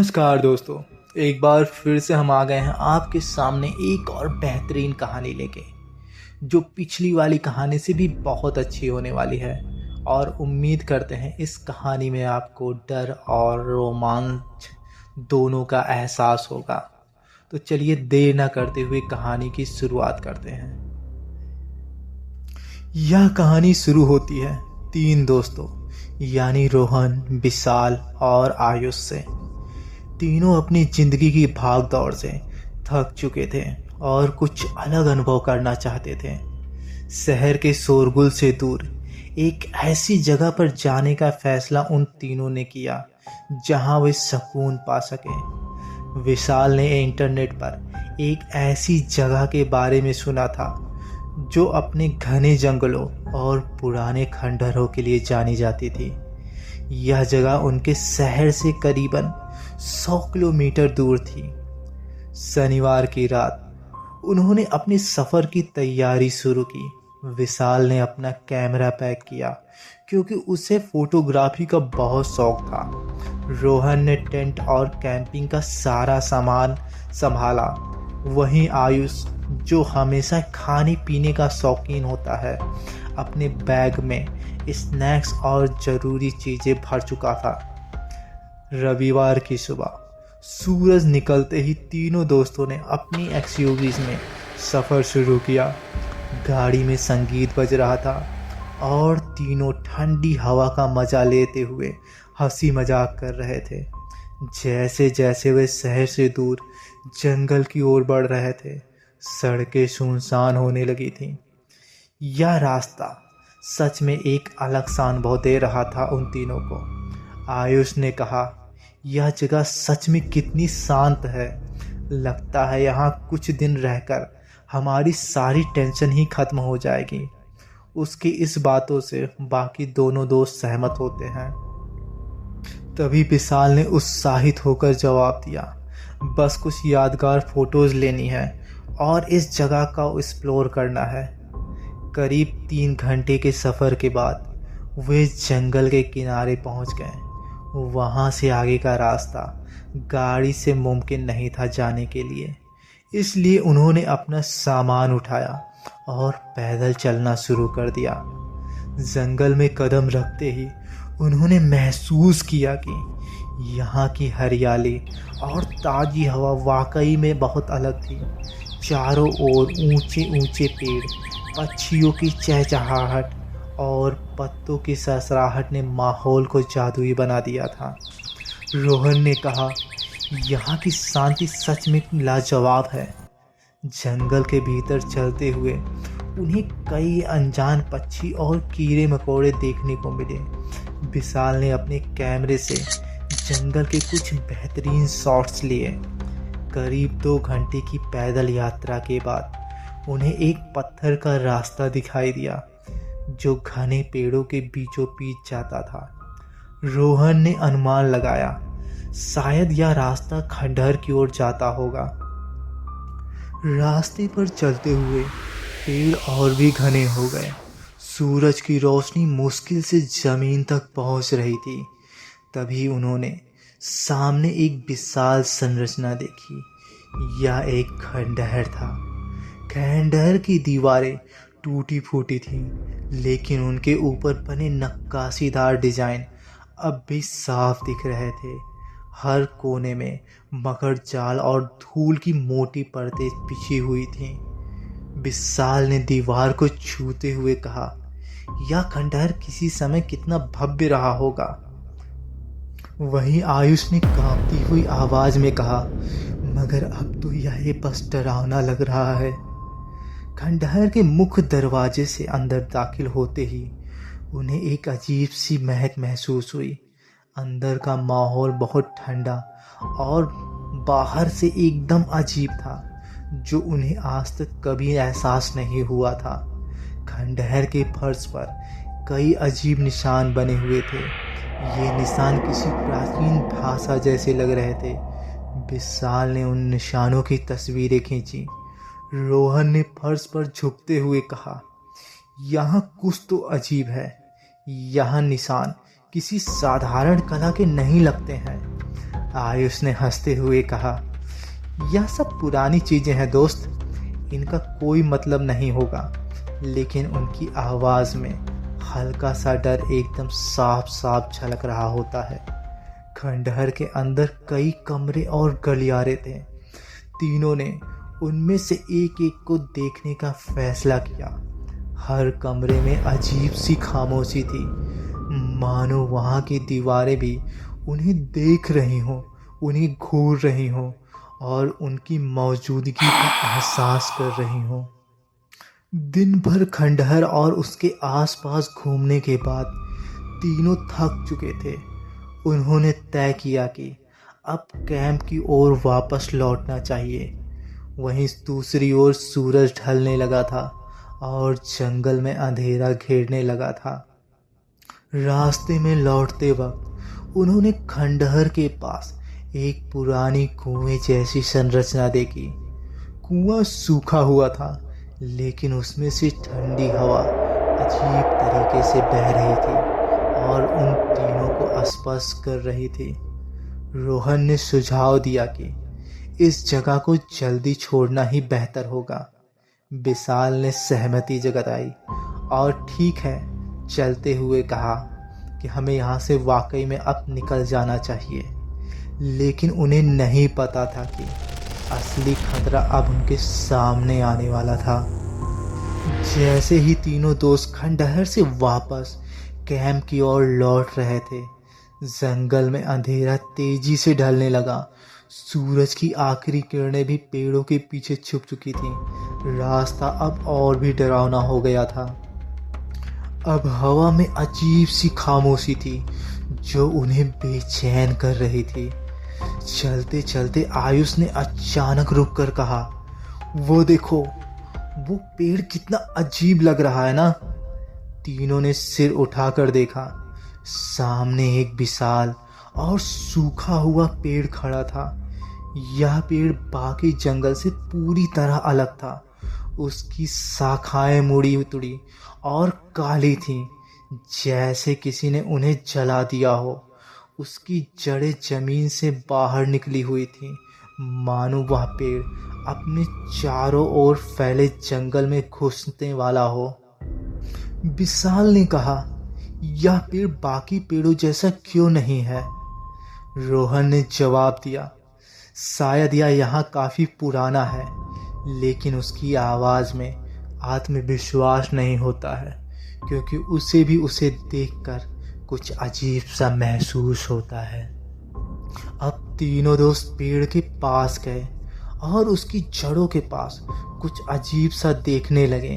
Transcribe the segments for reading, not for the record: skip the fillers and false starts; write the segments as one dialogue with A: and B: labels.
A: नमस्कार दोस्तों। एक बार फिर से हम आ गए हैं आपके सामने एक और बेहतरीन कहानी लेके, जो पिछली वाली कहानी से भी बहुत अच्छी होने वाली है। और उम्मीद करते हैं इस कहानी में आपको डर और रोमांच दोनों का एहसास होगा। तो चलिए देर ना करते हुए कहानी की शुरुआत करते हैं। यह कहानी शुरू होती है तीन दोस्तों यानी रोहन, विशाल और आयुष से। तीनों अपनी जिंदगी की भाग दौड़ से थक चुके थे और कुछ अलग अनुभव करना चाहते थे। शहर के शोरगुल से दूर एक ऐसी जगह पर जाने का फैसला उन तीनों ने किया जहां वे सुकून पा सके। विशाल ने इंटरनेट पर एक ऐसी जगह के बारे में सुना था जो अपने घने जंगलों और पुराने खंडहरों के लिए जानी जाती थी। यह जगह उनके शहर से करीबन 100 किलोमीटर दूर थी। शनिवार की रात उन्होंने अपने सफ़र की तैयारी शुरू की। विशाल ने अपना कैमरा पैक किया क्योंकि उसे फोटोग्राफी का बहुत शौक था। रोहन ने टेंट और कैंपिंग का सारा सामान संभाला। वहीं आयुष, जो हमेशा खाने पीने का शौकीन होता है, अपने बैग में स्नैक्स और ज़रूरी चीज़ें भर चुका था। रविवार की सुबह सूरज निकलते ही तीनों दोस्तों ने अपनी एक्सयूवीज में सफ़र शुरू किया। गाड़ी में संगीत बज रहा था और तीनों ठंडी हवा का मज़ा लेते हुए हंसी मजाक कर रहे थे। जैसे जैसे वे शहर से दूर जंगल की ओर बढ़ रहे थे, सड़कें सुनसान होने लगी थीं। यह रास्ता सच में एक अलग सा अनुभव दे रहा था उन तीनों को। आयुष ने कहा, यह जगह सच में कितनी शांत है। लगता है यहाँ कुछ दिन रहकर हमारी सारी टेंशन ही खत्म हो जाएगी। उसकी इस बातों से बाकी दोनों दोस्त सहमत होते हैं। तभी विशाल ने उत्साहित होकर जवाब दिया, बस कुछ यादगार फोटोज़ लेनी है और इस जगह का एक्सप्लोर करना है। करीब 3 घंटे के सफ़र के बाद वे जंगल के किनारे पहुंच गए। वहां से आगे का रास्ता गाड़ी से मुमकिन नहीं था जाने के लिए, इसलिए उन्होंने अपना सामान उठाया और पैदल चलना शुरू कर दिया। जंगल में कदम रखते ही उन्होंने महसूस किया कि यहाँ की हरियाली और ताज़ी हवा वाकई में बहुत अलग थी। चारों ओर ऊंचे ऊंचे पेड़, पक्षियों की चहचहाहट और पत्तों की सरसराहट ने माहौल को जादुई बना दिया था। रोहन ने कहा, यहाँ की शांति सच में लाजवाब है। जंगल के भीतर चलते हुए उन्हें कई अनजान पक्षी और कीड़े मकोड़े देखने को मिले। विशाल ने अपने कैमरे से जंगल के कुछ बेहतरीन शॉट्स लिए। करीब 2 घंटे की पैदल यात्रा के बाद उन्हें एक पत्थर का रास्ता दिखाई दिया जो घने पेड़ों के बीचों बीच जाता था। रोहन ने अनुमान लगाया, शायद यह रास्ता खंडहर की ओर जाता होगा। रास्ते पर चलते हुए पेड़ और भी घने हो गए। सूरज की रोशनी मुश्किल से जमीन तक पहुंच रही थी। तभी उन्होंने सामने एक विशाल संरचना देखी। यह एक खंडहर था। खंडहर की दीवारें टूटी फूटी थीं, लेकिन उनके ऊपर बने नक्काशीदार डिजाइन अब भी साफ दिख रहे थे। हर कोने में मकर जाल और धूल की मोटी परतें बिछी हुई थीं। विशाल ने दीवार को छूते हुए कहा, यह खंडहर किसी समय कितना भव्य रहा होगा। वहीं आयुष ने कांपती हुई आवाज में कहा, मगर अब तो यह बस डरावना लग रहा है। खंडहर के मुख्य दरवाजे से अंदर दाखिल होते ही उन्हें एक अजीब सी महक महसूस हुई। अंदर का माहौल बहुत ठंडा और बाहर से एकदम अजीब था, जो उन्हें आज तक कभी एहसास नहीं हुआ था। खंडहर के फर्श पर कई अजीब निशान बने हुए थे। ये निशान किसी प्राचीन भाषा जैसे लग रहे थे। विशाल ने उन निशानों की तस्वीरें खींची। रोहन ने फर्श पर झुकते हुए कहा, यहाँ कुछ तो अजीब है। यह निशान किसी साधारण कला के नहीं लगते हैं। आयुष ने हंसते हुए कहा, यह सब पुरानी चीजें हैं दोस्त, इनका कोई मतलब नहीं होगा। लेकिन उनकी आवाज में हल्का सा डर एकदम साफ साफ झलक रहा होता है। खंडहर के अंदर कई कमरे और गलियारे थे। तीनों ने उनमें से एक एक को देखने का फैसला किया। हर कमरे में अजीब सी खामोशी थी, मानो वहाँ की दीवारें भी उन्हें देख रही हों, उन्हें घूर रही हों और उनकी मौजूदगी का एहसास कर रही हों। दिन भर खंडहर और उसके आसपास घूमने के बाद तीनों थक चुके थे। उन्होंने तय किया कि अब कैंप की ओर वापस लौटना चाहिए। वहीं दूसरी ओर सूरज ढलने लगा था और जंगल में अंधेरा घेरने लगा था। रास्ते में लौटते वक्त उन्होंने खंडहर के पास एक पुरानी कुएं जैसी संरचना देखी। कुआं सूखा हुआ था, लेकिन उसमें से ठंडी हवा अजीब तरीके से बह रही थी और उन तीनों को स्पर्श कर रही थी। रोहन ने सुझाव दिया कि इस जगह को जल्दी छोड़ना ही बेहतर होगा। विशाल ने सहमति जताई और ठीक है चलते हुए कहा कि हमें यहाँ से वाकई में अब निकल जाना चाहिए। लेकिन उन्हें नहीं पता था कि असली खतरा अब उनके सामने आने वाला था। जैसे ही तीनों दोस्त खंडहर से वापस कैंप की ओर लौट रहे थे, जंगल में अंधेरा तेजी से ढलने लगा। सूरज की आखिरी किरणें भी पेड़ों के पीछे छुप चुकी थीं। रास्ता अब और भी डरावना हो गया था। अब हवा में अजीब सी खामोशी थी जो उन्हें बेचैन कर रही थी। चलते चलते आयुष ने अचानक रुककर कहा, वो देखो, वो पेड़ कितना अजीब लग रहा है ना। तीनों ने सिर उठाकर देखा। सामने एक विशाल और सूखा हुआ पेड़ खड़ा था। यह पेड़ बाकी जंगल से पूरी तरह अलग था। उसकी शाखाएं मुड़ी तुड़ी और काली थीं, जैसे किसी ने उन्हें जला दिया हो। उसकी जड़ें जमीन से बाहर निकली हुई थीं, मानो वह पेड़ अपने चारों ओर फैले जंगल में घुसने वाला हो। विशाल ने कहा, यह पेड़ बाकी पेड़ों जैसा क्यों नहीं है? रोहन ने जवाब दिया, शायद यह यहाँ काफी पुराना है, लेकिन उसकी आवाज में आत्मविश्वास नहीं होता है, क्योंकि उसे भी उसे देखकर कुछ अजीब सा महसूस होता है। अब तीनों दोस्त पेड़ के पास गए और उसकी जड़ों के पास कुछ अजीब सा देखने लगे।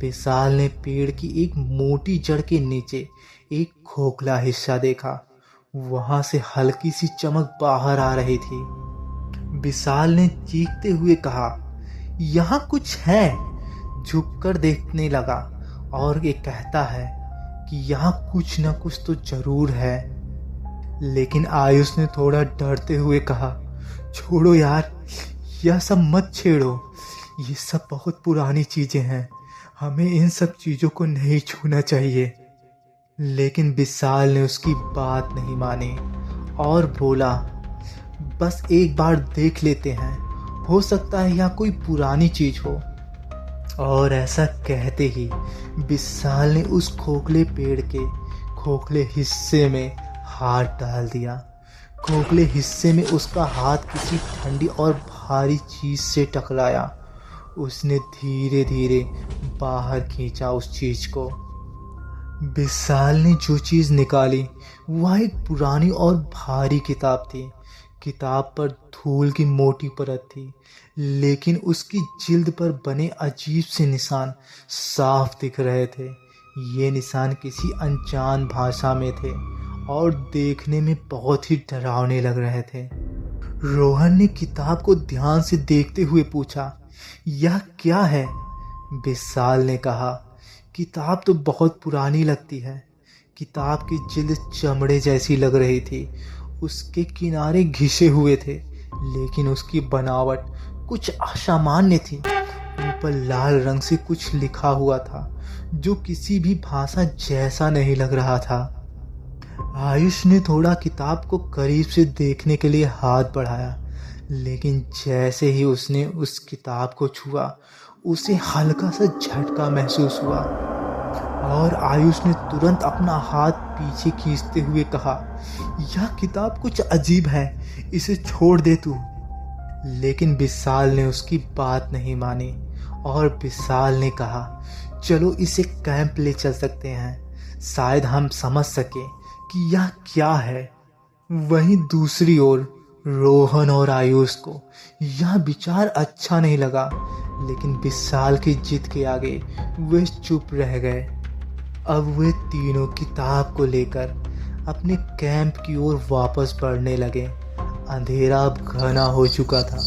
A: विशाल ने पेड़ की एक मोटी जड़ के नीचे एक खोखला हिस्सा देखा। वहां से हल्की सी चमक बाहर आ रही थी। विशाल ने चीखते हुए कहा, यहाँ कुछ है। झुककर देखने लगा और ये कहता है कि यहाँ कुछ न कुछ तो जरूर है। लेकिन आयुष ने थोड़ा डरते हुए कहा, छोड़ो यार, यह सब मत छेड़ो, ये सब बहुत पुरानी चीजें हैं, हमें इन सब चीजों को नहीं छूना चाहिए। लेकिन विशाल ने उसकी बात नहीं मानी और बोला, बस एक बार देख लेते हैं, हो सकता है यह कोई पुरानी चीज हो। और ऐसा कहते ही विशाल ने उस खोखले पेड़ के खोखले हिस्से में हाथ डाल दिया। खोखले हिस्से में उसका हाथ किसी ठंडी और भारी चीज से टकराया। उसने धीरे धीरे बाहर खींचा उस चीज को। विशाल ने जो चीज निकाली वह एक पुरानी और भारी किताब थी। किताब पर धूल की मोटी परत थी, लेकिन उसकी जिल्द पर बने अजीब से निशान साफ दिख रहे थे। ये निशान किसी अनजान भाषा में थे और देखने में बहुत ही डरावने लग रहे थे। रोहन ने किताब को ध्यान से देखते हुए पूछा, यह क्या है? विशाल ने कहा, किताब तो बहुत पुरानी लगती है। किताब की जिल्द चमड़े जैसी लग रही थी। उसके किनारे घिसे हुए थे, लेकिन उसकी बनावट कुछ असामान्य थी। ऊपर लाल रंग से कुछ लिखा हुआ था जो किसी भी भाषा जैसा नहीं लग रहा था। आयुष ने थोड़ा किताब को करीब से देखने के लिए हाथ बढ़ाया, लेकिन जैसे ही उसने उस किताब को छुआ, उसे हल्का सा झटका महसूस हुआ और आयुष ने तुरंत अपना हाथ पीछे खींचते हुए कहा, यह किताब कुछ अजीब है, इसे छोड़ दे तू। लेकिन विशाल ने उसकी बात नहीं मानी और विशाल ने कहा, चलो इसे कैंप ले चल सकते हैं, शायद हम समझ सके कि यह क्या है। वहीं दूसरी ओर रोहन और आयुष को यह विचार अच्छा नहीं लगा, लेकिन विशाल की जिद के आगे वे चुप रह गए। अब वे तीनों किताब को लेकर अपने कैंप की ओर वापस बढ़ने लगे। अंधेरा अब घना हो चुका था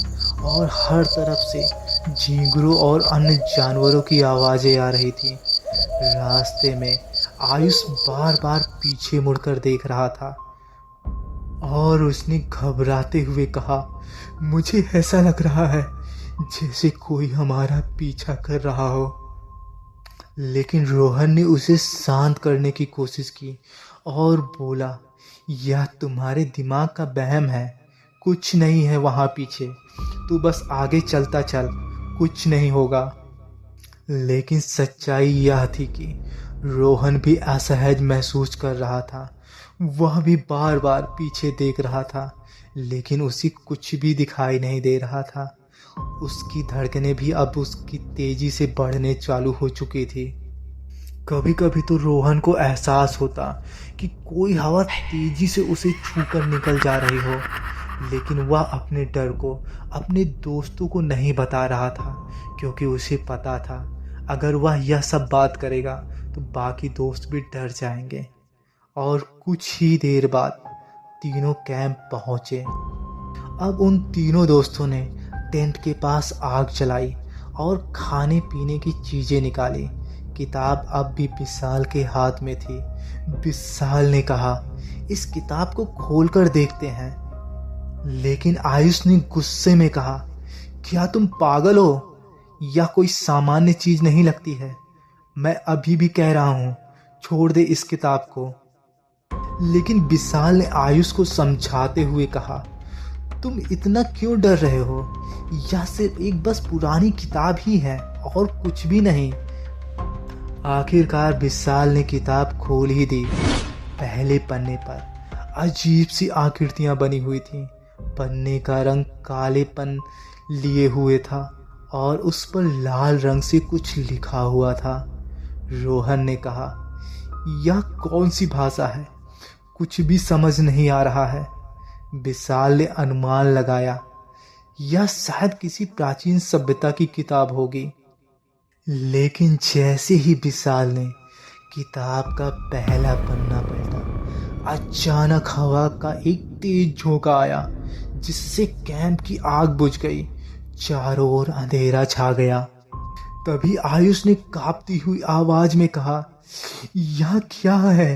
A: और हर तरफ से झींगरों और अन्य जानवरों की आवाज़ें आ रही थी। रास्ते में आयुष बार बार पीछे मुड़कर देख रहा था और उसने घबराते हुए कहा, मुझे ऐसा लग रहा है जैसे कोई हमारा पीछा कर रहा हो। लेकिन रोहन ने उसे शांत करने की कोशिश की और बोला, यह तुम्हारे दिमाग का वहम है, कुछ नहीं है वहाँ पीछे, तू बस आगे चलता चल, कुछ नहीं होगा। लेकिन सच्चाई यह थी कि रोहन भी असहज महसूस कर रहा था। वह भी बार बार पीछे देख रहा था, लेकिन उसे कुछ भी दिखाई नहीं दे रहा था। उसकी धड़कनें भी अब उसकी तेजी से बढ़ने चालू हो चुकी थी। कभी कभी तो रोहन को एहसास होता कि कोई हवा तेजी से उसे छूकर निकल जा रही हो, लेकिन वह अपने डर को अपने दोस्तों को नहीं बता रहा था, क्योंकि उसे पता था अगर वह यह सब बात करेगा तो बाकी दोस्त भी डर जाएंगे। और कुछ ही देर बाद तीनों कैंप पहुंचे। अब उन तीनों दोस्तों ने टेंट के पास आग जलाई और खाने पीने की चीज़ें निकाली। किताब अब भी विशाल के हाथ में थी। विशाल ने कहा, इस किताब को खोलकर देखते हैं। लेकिन आयुष ने गुस्से में कहा, क्या तुम पागल हो? यह कोई सामान्य चीज नहीं लगती है। मैं अभी भी कह रहा हूं, छोड़ दे इस किताब को। लेकिन विशाल ने आयुष को समझाते हुए कहा, तुम इतना क्यों डर रहे हो? यह सिर्फ एक बस पुरानी किताब ही है और कुछ भी नहीं। आखिरकार विशाल ने किताब खोल ही दी। पहले पन्ने पर अजीब सी आकृतियां बनी हुई थीं। पन्ने का रंग कालेपन लिए हुए था और उस पर लाल रंग से कुछ लिखा हुआ था। रोहन ने कहा, यह कौन सी भाषा है? कुछ भी समझ नहीं आ रहा है। विशाल ने अनुमान लगाया, यह शायद किसी प्राचीन सभ्यता की किताब होगी। लेकिन जैसे ही विशाल ने किताब का पहला पन्ना पलटा, अचानक हवा का एक तेज झोंका आया, जिससे कैंप की आग बुझ गई। चारों ओर अंधेरा छा गया। तभी आयुष ने कांपती हुई आवाज में कहा, यह क्या है?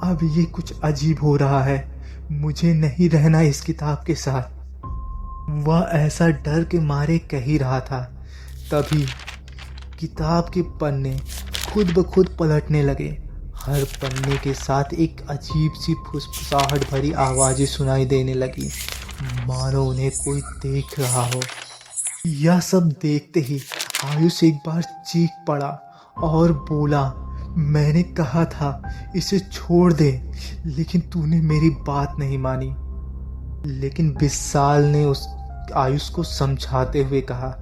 A: अब ये कुछ अजीब हो रहा है। मुझे नहीं रहना इस किताब के साथ। वह ऐसा डर के मारे कह ही रहा था, तभी किताब के पन्ने खुद ब खुद पलटने लगे। हर पन्ने के साथ एक अजीब सी फुसफुसाहट भरी आवाज़ें सुनाई देने लगी, मानो उन्हें कोई देख रहा हो। यह सब देखते ही आयुष एक बार चीख पड़ा और बोला, मैंने कहा था इसे छोड़ दे, लेकिन तूने मेरी बात नहीं मानी। लेकिन विशाल ने उस आयुष को समझाते हुए कहा,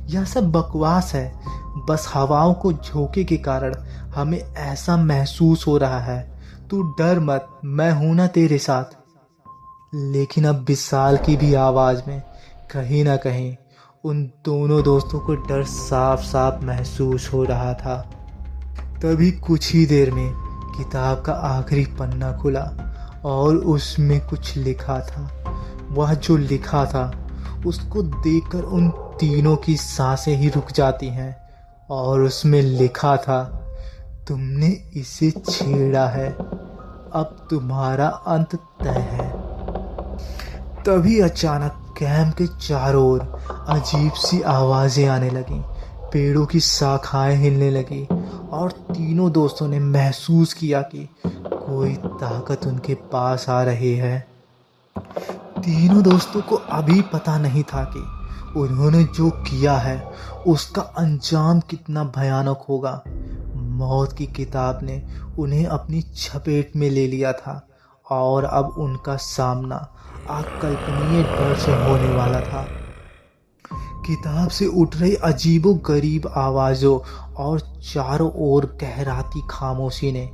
A: यह सब बकवास है, बस हवाओं को झोंके के कारण हमें ऐसा महसूस हो रहा है। तू डर मत, मैं हूं ना तेरे साथ। लेकिन अब विशाल की भी आवाज में कहीं ना कहीं उन दोनों दोस्तों को डर साफ साफ महसूस हो रहा था। तभी कुछ ही देर में किताब का आखिरी पन्ना खुला और उसमें कुछ लिखा था। वह जो लिखा था उसको देखकर उन तीनों की सांसें ही रुक जाती हैं। और उसमें लिखा था, तुमने इसे छेड़ा है, अब तुम्हारा अंत तय है। तभी अचानक कैंप के चारों ओर अजीब सी आवाजें आने लगीं। पेड़ों की शाखाएं हिलने लगी और तीनों दोस्तों ने महसूस किया कि कोई ताकत उनके पास आ रही है। तीनों दोस्तों को अभी पता नहीं था कि उन्होंने जो किया है उसका अंजाम कितना भयानक होगा। मौत की किताब ने उन्हें अपनी चपेट में ले लिया था और अब उनका सामना अकल्पनीय डर से होने वाला था। किताब से उठ रही अजीबो गरीब आवाज़ों और चारों ओर गहराती खामोशी ने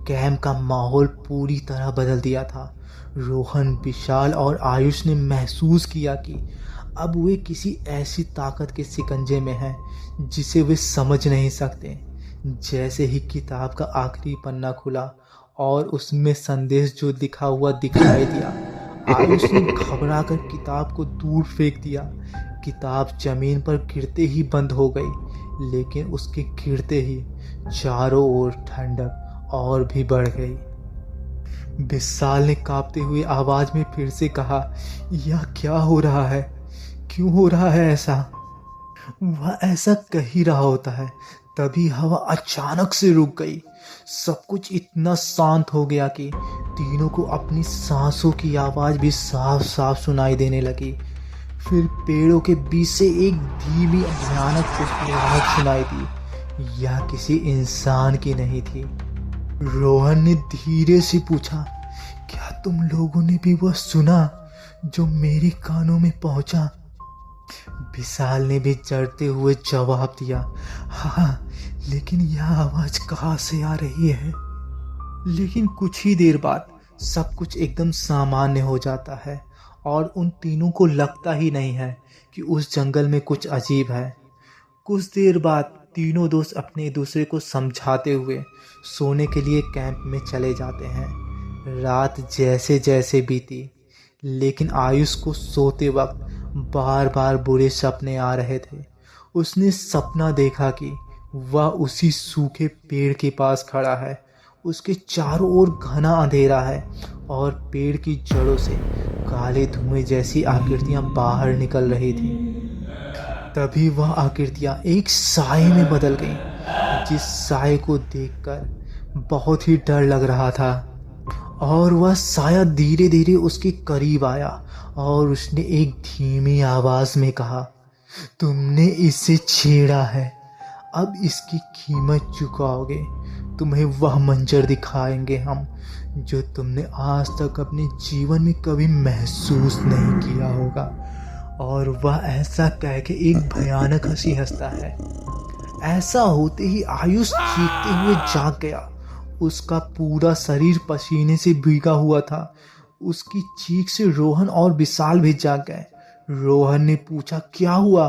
A: कैम्प का माहौल पूरी तरह बदल दिया था। रोहन, विशाल और आयुष ने महसूस किया कि अब वे किसी ऐसी ताकत के शिकंजे में हैं जिसे वे समझ नहीं सकते। जैसे ही किताब का आखिरी पन्ना खुला और उसमें संदेश जो लिखा हुआ दिखाई दिया, आयुष ने घबराकर किताब को दूर फेंक दिया। किताब जमीन पर गिरते ही बंद हो गई, लेकिन उसके गिरते ही चारों ओर ठंडक और भी बढ़ गई। विशाल ने कांपते हुए आवाज में फिर से कहा, यह क्या हो रहा है? क्यों हो रहा है ऐसा? वह ऐसा कह ही रहा होता है, तभी हवा अचानक से रुक गई। सब कुछ इतना शांत हो गया कि तीनों को अपनी सांसों की आवाज भी साफ साफ सुनाई देने लगी। फिर पेड़ों के बीच से एक धीमी भयानक फुसफुसाहट सुनाई दी। यह किसी इंसान की नहीं थी। रोहन ने धीरे से पूछा, क्या तुम लोगों ने भी वह सुना जो मेरे कानों में पहुंचा? विशाल ने भी डरते हुए जवाब दिया, हाँ, लेकिन यह आवाज कहाँ से आ रही है? लेकिन कुछ ही देर बाद सब कुछ एकदम सामान्य हो जाता है और उन तीनों को लगता ही नहीं है कि उस जंगल में कुछ अजीब है। कुछ देर बाद तीनों दोस्त अपने दूसरे को समझाते हुए सोने के लिए कैंप में चले जाते हैं। रात जैसे जैसे बीती, लेकिन आयुष को सोते वक्त बार बार बुरे सपने आ रहे थे। उसने सपना देखा कि वह उसी सूखे पेड़ के पास खड़ा है। उसके चारों ओर घना अंधेरा है और पेड़ की जड़ों से काले धुएं जैसी आकृतियां बाहर निकल रही थी। तभी वह आकृतियां एक साए में बदल गईं, जिस साए को देखकर बहुत ही डर लग रहा था। और वह साया धीरे धीरे उसके करीब आया और उसने एक धीमी आवाज में कहा, तुमने इसे छेड़ा है, अब इसकी कीमत चुकाओगे। तुम्हें वह मंजर दिखाएंगे हम जो तुमने आज तक अपने जीवन में कभी महसूस नहीं किया होगा। और वह ऐसा कह के एक भयानक हंसी हंसता है। ऐसा होते ही आयुष चीखते हुए जाग गया। उसका पूरा शरीर पसीने से भीगा हुआ था। उसकी चीख से रोहन और विशाल भी जाग गए। रोहन ने पूछा, क्या हुआ?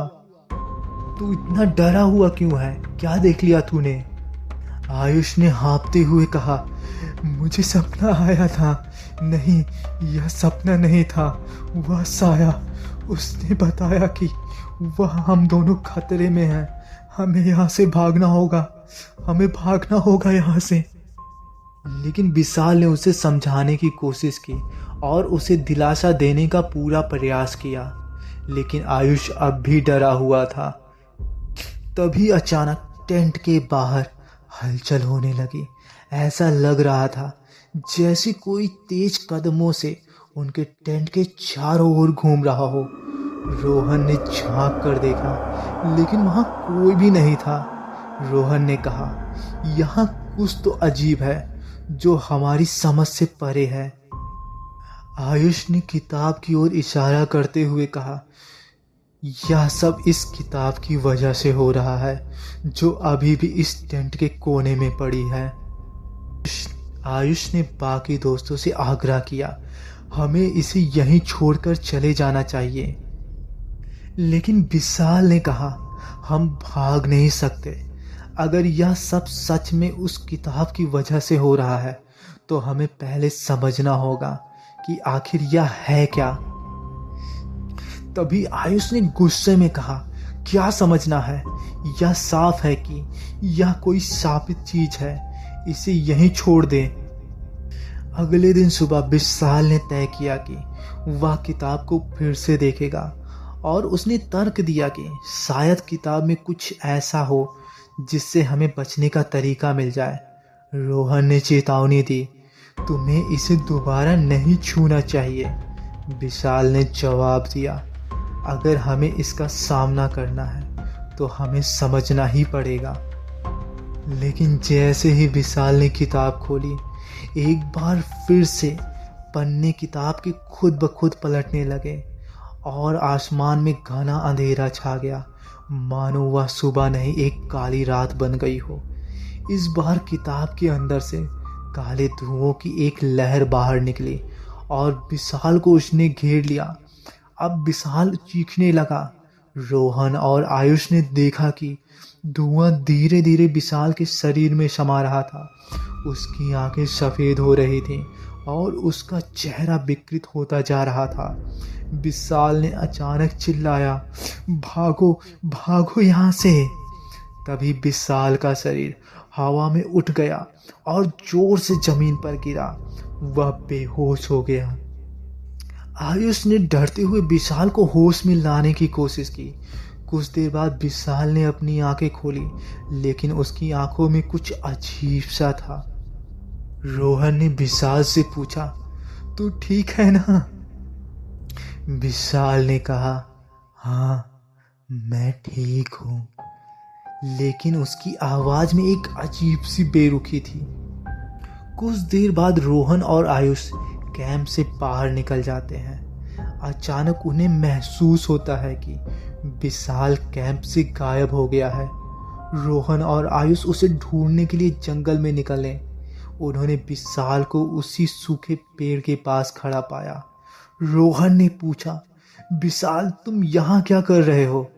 A: तू इतना डरा हुआ क्यों है? क्या देख लिया तूने? आयुष ने हाँफते हुए कहा, मुझे सपना आया था। नहीं, यह सपना नहीं था, वह साया। उसने बताया कि वह हम दोनों खतरे में हैं। हमें यहाँ से भागना होगा, हमें भागना होगा यहाँ से। लेकिन विशाल ने उसे समझाने की कोशिश की और उसे दिलासा देने का पूरा प्रयास किया, लेकिन आयुष अब भी डरा हुआ था। तभी अचानक टेंट के बाहर हलचल होने लगी। ऐसा लग रहा था जैसे कोई तेज कदमों से उनके टेंट के चारों ओर घूम रहा हो। रोहन ने झांक कर देखा, लेकिन वहां कोई भी नहीं था। रोहन ने कहा, यहाँ कुछ तो अजीब है जो हमारी समझ से परे है। आयुष ने किताब की ओर इशारा करते हुए कहा, यह सब इस किताब की वजह से हो रहा है जो अभी भी इस टेंट के कोने में पड़ी है। आयुष ने बाकी दोस्तों से आग्रह किया, हमें इसे यहीं छोड़कर चले जाना चाहिए। लेकिन विशाल ने कहा, हम भाग नहीं सकते। अगर यह सब सच में उस किताब की वजह से हो रहा है तो हमें पहले समझना होगा कि आखिर यह है क्या। तभी आयुष ने गुस्से में कहा, क्या समझना है? यह साफ है कि यह कोई शापित चीज है, इसे यहीं छोड़ दे। अगले दिन सुबह विशाल ने तय किया कि वह किताब को फिर से देखेगा और उसने तर्क दिया कि शायद किताब में कुछ ऐसा हो जिससे हमें बचने का तरीका मिल जाए। रोहन ने चेतावनी दी, तुम्हें इसे दोबारा नहीं छूना चाहिए। विशाल ने जवाब दिया, अगर हमें इसका सामना करना है तो हमें समझना ही पड़ेगा। लेकिन जैसे ही विशाल ने किताब खोली, एक बार फिर से पन्ने किताब के खुद ब खुद पलटने लगे और आसमान में घना अंधेरा छा गया, मानो वह सुबह नहीं एक काली रात बन गई हो। इस बार किताब के अंदर से काले धुओं की एक लहर बाहर निकली और विशाल को उसने घेर लिया। अब विशाल चीखने लगा। रोहन और आयुष ने देखा कि धुआं धीरे धीरे विशाल के शरीर में समा रहा था। उसकी आंखें सफ़ेद हो रही थीं और उसका चेहरा विकृत होता जा रहा था। विशाल ने अचानक चिल्लाया, भागो भागो यहाँ से। तभी विशाल का शरीर हवा में उठ गया और जोर से जमीन पर गिरा। वह बेहोश हो गया। आयुष ने डरते हुए विशाल को होश में लाने की कोशिश की। कुछ देर बाद विशाल ने अपनी आंखें खोली, लेकिन उसकी आंखों में कुछ अजीब सा था। रोहन ने विशाल से पूछा, तू ठीक है ना? विशाल ने कहा, हाँ मैं ठीक हूँ। लेकिन उसकी आवाज में एक अजीब सी बेरुखी थी। कुछ देर बाद रोहन और आयुष कैंप से बाहर निकल जाते हैं। अचानक उन्हें महसूस होता है कि विशाल कैंप से गायब हो गया है। रोहन और आयुष उसे ढूंढने के लिए जंगल में निकले। उन्होंने विशाल को उसी सूखे पेड़ के पास खड़ा पाया। रोहन ने पूछा, विशाल तुम यहाँ क्या कर रहे हो?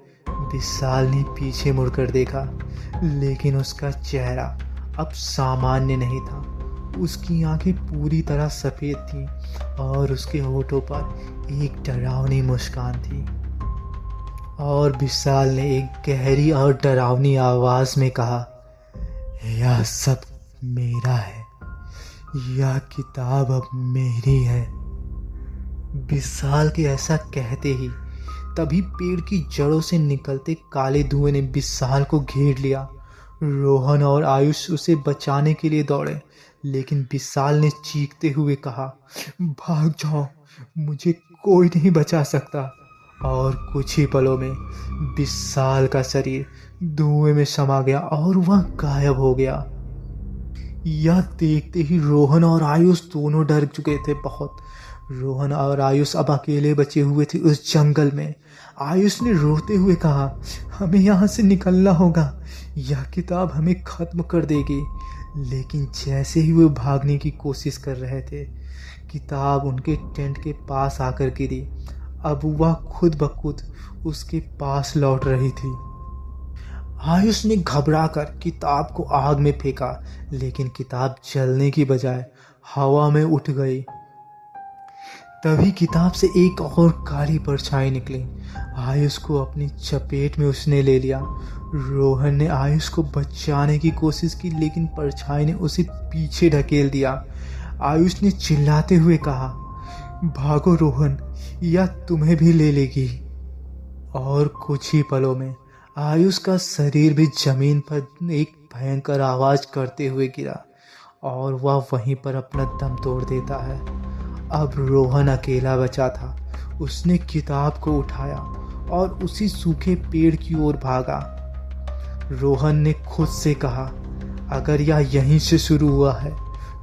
A: विशाल ने पीछे मुड़कर देखा, लेकिन उसका चेहरा अब सामान्य नहीं था। उसकी आंखें पूरी तरह सफ़ेद थीं और उसके होठों पर एक डरावनी मुस्कान थी। और विशाल ने एक गहरी और डरावनी आवाज में कहा, यह सब मेरा है, यह किताब अब मेरी है। विशाल के ऐसा कहते ही तभी पेड़ की जड़ों से निकलते काले धुएं ने विशाल को घेर लिया। रोहन और आयुष उसे बचाने के लिए दौड़े, लेकिन विशाल ने चीखते हुए कहा, भाग जाओ, मुझे कोई नहीं बचा सकता। और कुछ ही पलों में विशाल का शरीर धुएं में समा गया और वह गायब हो गया। यह देखते ही रोहन और आयुष दोनों डर चुके थे बहुत। रोहन और आयुष अब अकेले बचे हुए थे उस जंगल में। आयुष ने रोते हुए कहा, हमें यहाँ से निकलना होगा, यह किताब हमें ख़त्म कर देगी। लेकिन जैसे ही वो भागने की कोशिश कर रहे थे, किताब उनके टेंट के पास आकर गिरी। अब वह खुद ब खुद उसके पास लौट रही थी। आयुष ने घबराकर किताब को आग में फेंका, लेकिन किताब जलने की बजाय हवा में उठ गई। तभी किताब से एक और काली परछाई निकली। आयुष को अपनी चपेट में उसने ले लिया। रोहन ने आयुष को बचाने की कोशिश की, लेकिन परछाई ने उसे पीछे ढकेल दिया। आयुष ने चिल्लाते हुए कहा, भागो रोहन, या तुम्हें भी ले लेगी। और कुछ ही पलों में आयुष का शरीर भी जमीन पर एक भयंकर आवाज करते हुए गिरा और वह वहीं पर अपना दम तोड़ देता है। अब रोहन अकेला बचा था। उसने किताब को उठाया और उसी सूखे पेड़ की ओर भागा। रोहन ने खुद से कहा, अगर यह यहीं से शुरू हुआ है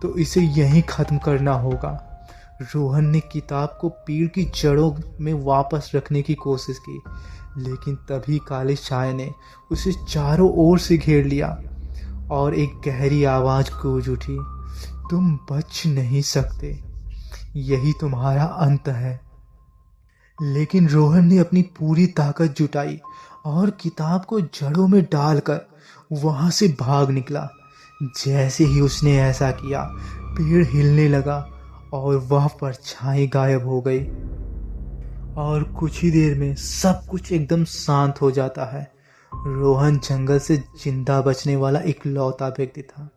A: तो इसे यहीं ख़त्म करना होगा। रोहन ने किताब को पेड़ की जड़ों में वापस रखने की कोशिश की, लेकिन तभी काले साए ने उसे चारों ओर से घेर लिया और एक गहरी आवाज़ गूंज उठी, तुम बच नहीं सकते, यही तुम्हारा अंत है। लेकिन रोहन ने अपनी पूरी ताकत जुटाई और किताब को जड़ों में डालकर वहां से भाग निकला। जैसे ही उसने ऐसा किया, पेड़ हिलने लगा और वह परछाई गायब हो गई। और कुछ ही देर में सब कुछ एकदम शांत हो जाता है। रोहन जंगल से जिंदा बचने वाला इकलौता व्यक्ति था।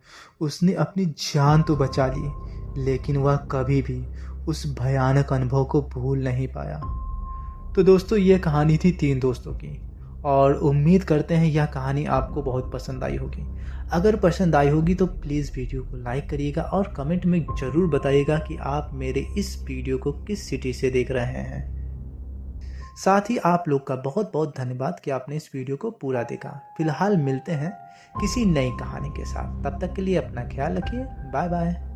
A: उसने अपनी जान तो बचा ली, लेकिन वह कभी भी उस भयानक अनुभव को भूल नहीं पाया। तो दोस्तों, ये कहानी थी 3 दोस्तों की, और उम्मीद करते हैं यह कहानी आपको बहुत पसंद आई होगी। अगर पसंद आई होगी तो प्लीज़ वीडियो को लाइक करिएगा और कमेंट में ज़रूर बताइएगा कि आप मेरे इस वीडियो को किस सिटी से देख रहे हैं। साथ ही आप लोग का बहुत बहुत धन्यवाद कि आपने इस वीडियो को पूरा देखा। फिलहाल मिलते हैं किसी नई कहानी के साथ, तब तक के लिए अपना ख्याल रखिए। Bye bye.